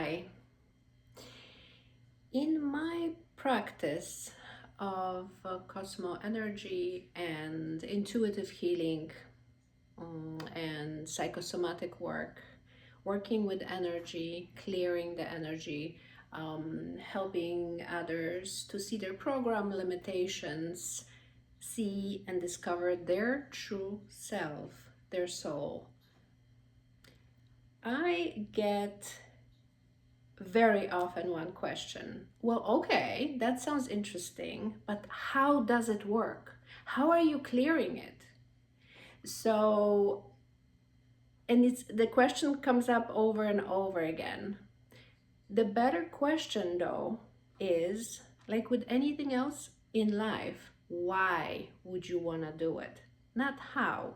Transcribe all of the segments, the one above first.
Hi. In my practice of cosmo energy and intuitive healing and psychosomatic work, working with energy, clearing the energy, helping others to see their program limitations, see and discover their true self, their soul, I get very often one question. Well, okay, that sounds interesting, but how does it work? How are you clearing it? So, and it's the question comes up over and over again. The better question though is, like with anything else in life, why would you want to do it? Not how.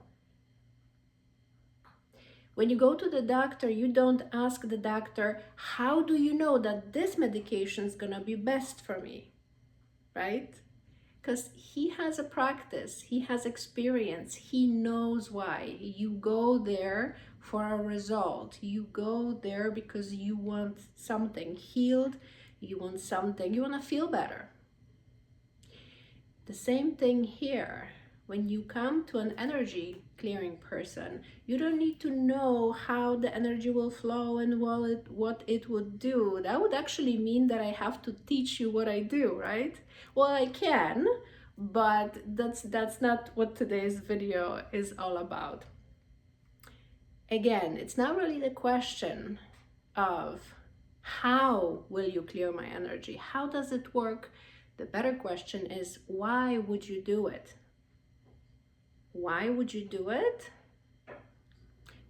When you go to the doctor, you don't ask the doctor, how do you know that this medication is going to be best for me? Right? Because he has a practice, he has experience, he knows why. You go there for a result. You go there because you want something healed, you want something, you want to feel better. The same thing here. When you come to an energy clearing person, you don't need to know how the energy will flow and what it would do. That would actually mean that I have to teach you what I do, right? Well, I can, but that's not what today's video is all about. Again, it's not really the question of how will you clear my energy? How does it work? The better question is, why would you do it? Why would you do it?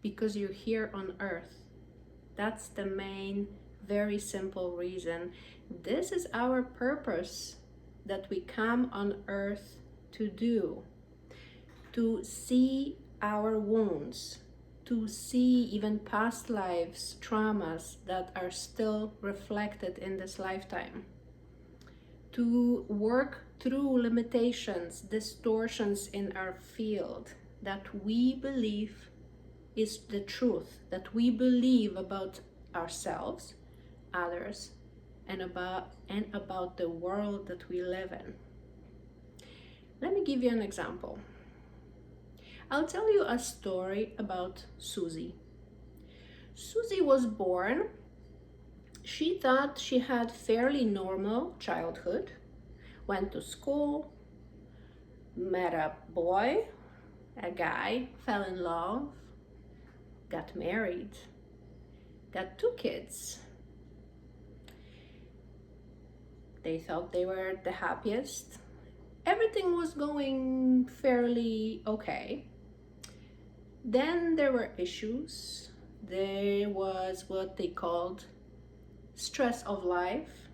Because you're here on earth. That's the main, very simple reason. This is our purpose that we come on earth to do. To see our wounds, to see even past lives, traumas that are still reflected in this lifetime, to work through limitations, distortions in our field that we believe is the truth, that we believe about ourselves, others, and about the world that we live in. Let me give you an example. I'll tell you a story about Suzy. Suzy was born. She thought she had fairly normal childhood, went to school, met a boy, a guy, fell in love, got married, got 2 kids. They thought they were the happiest. Everything was going fairly okay. Then there were issues. There was what they called stress of life.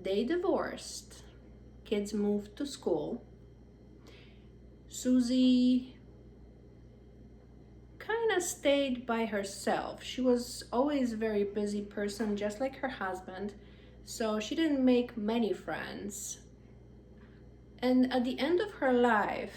They divorced. Kids moved to school. Suzy kind of stayed by herself. She was always a very busy person, just like her husband, so she didn't make many friends. And at the end of her life,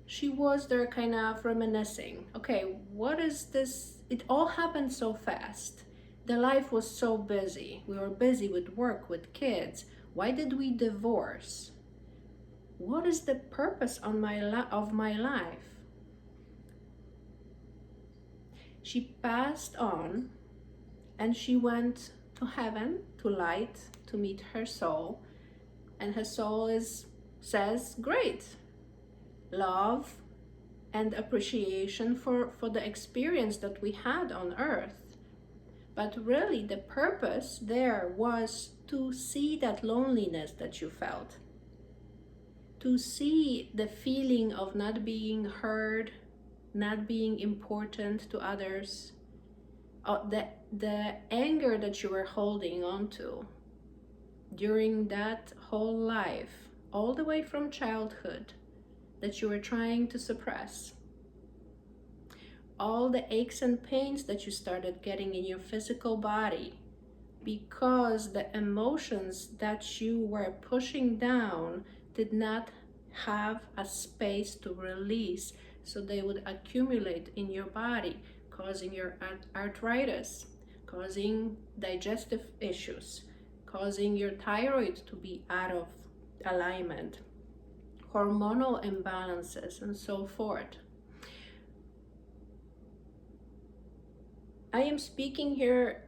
she was there kind of reminiscing. Okay, what is this? It all happened so fast. The life was so busy. We were busy with work, with kids. Why did we divorce? What is the purpose of my life? She passed on and she went to heaven, to light, to meet her soul. And her soul says, great, love and appreciation for the experience that we had on earth. But really the purpose there was to see that loneliness that you felt, to see the feeling of not being heard, not being important to others, the anger that you were holding on to during that whole life, all the way from childhood, that you were trying to suppress. All the aches and pains that you started getting in your physical body because the emotions that you were pushing down did not have a space to release, so they would accumulate in your body, causing your arthritis, causing digestive issues, causing your thyroid to be out of alignment, hormonal imbalances, and so forth. I am speaking here,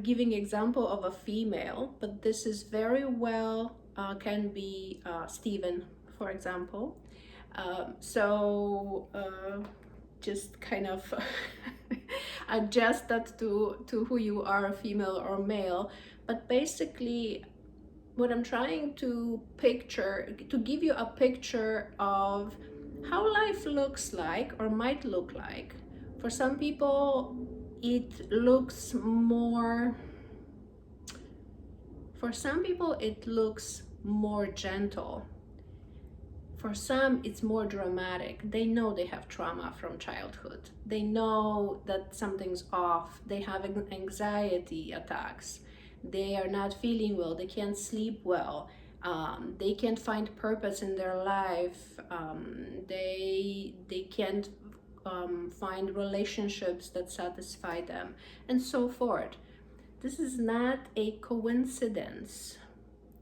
giving example of a female, but this is very well can be Stephen, for example. Just kind of adjust that to who you are, female or male. But basically, what I'm trying to picture, to give you a picture of how life looks like or might look like. For some people, it looks more, for some people, it looks more gentle. For some, it's more dramatic. They know they have trauma from childhood. They know that something's off. They have anxiety attacks. They are not feeling well. They can't sleep well. They can't find purpose in their life. They can't find relationships that satisfy them, and so forth. This is not a coincidence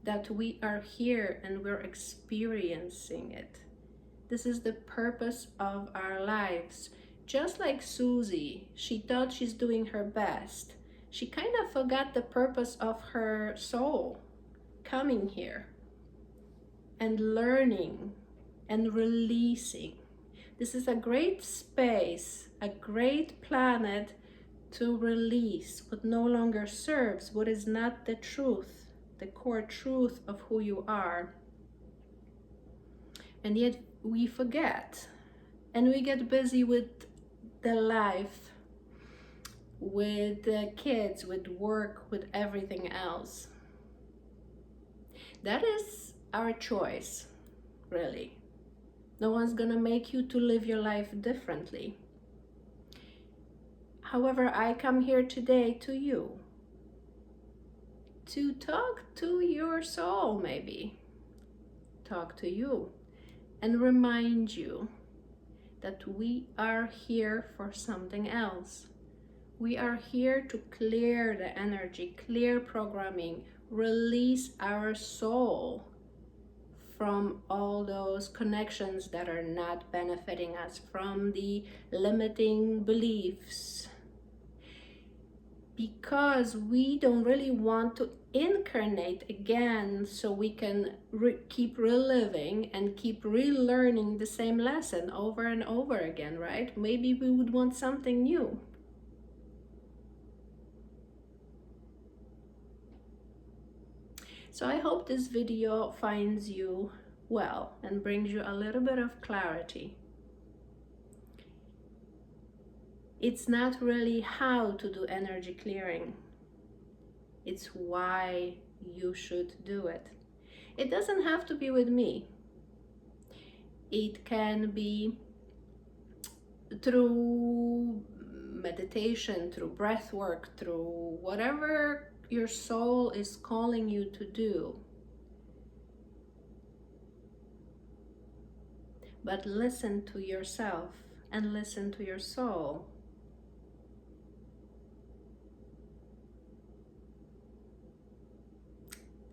that we are here and we're experiencing it. This is the purpose of our lives. Just like Suzy, she thought she's doing her best. She kind of forgot the purpose of her soul coming here and learning and releasing. This is a great space, a great planet to release what no longer serves, what is not the truth, the core truth of who you are. And yet we forget, and we get busy with the life, with the kids, with work, with everything else. That is our choice, really. No one's gonna make you to live your life differently. However, I come here today to you to talk to your soul, maybe talk to you and remind you that we are here for something else. We are here to clear the energy, clear programming, release our soul from all those connections that are not benefiting us, from the limiting beliefs, because we don't really want to incarnate again so we can keep reliving and keep relearning the same lesson over and over again, right? Maybe we would want something new. So I hope this video finds you well and brings you a little bit of clarity. It's not really how to do energy clearing. It's why you should do it. It doesn't have to be with me. It can be through meditation, through breath work, through whatever your soul is calling you to do. But listen to yourself and listen to your soul.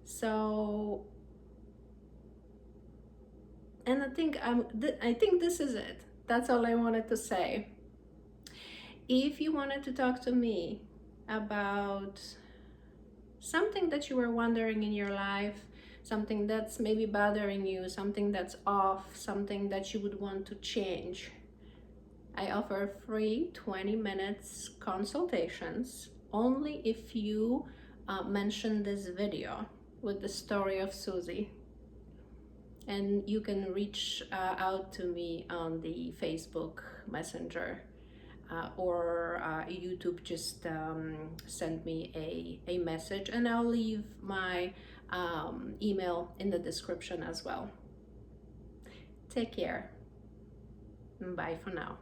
So, and I think this is it. That's all I wanted to say. If you wanted to talk to me about something that you were wondering in your life, something that's maybe bothering you, something that's off, something that you would want to change, I offer free 20 minutes consultations only if you mention this video with the story of Suzy. And you can reach out to me on the Facebook Messenger or YouTube. Just send me a message, and I'll leave my email in the description as well. Take care. Bye for now.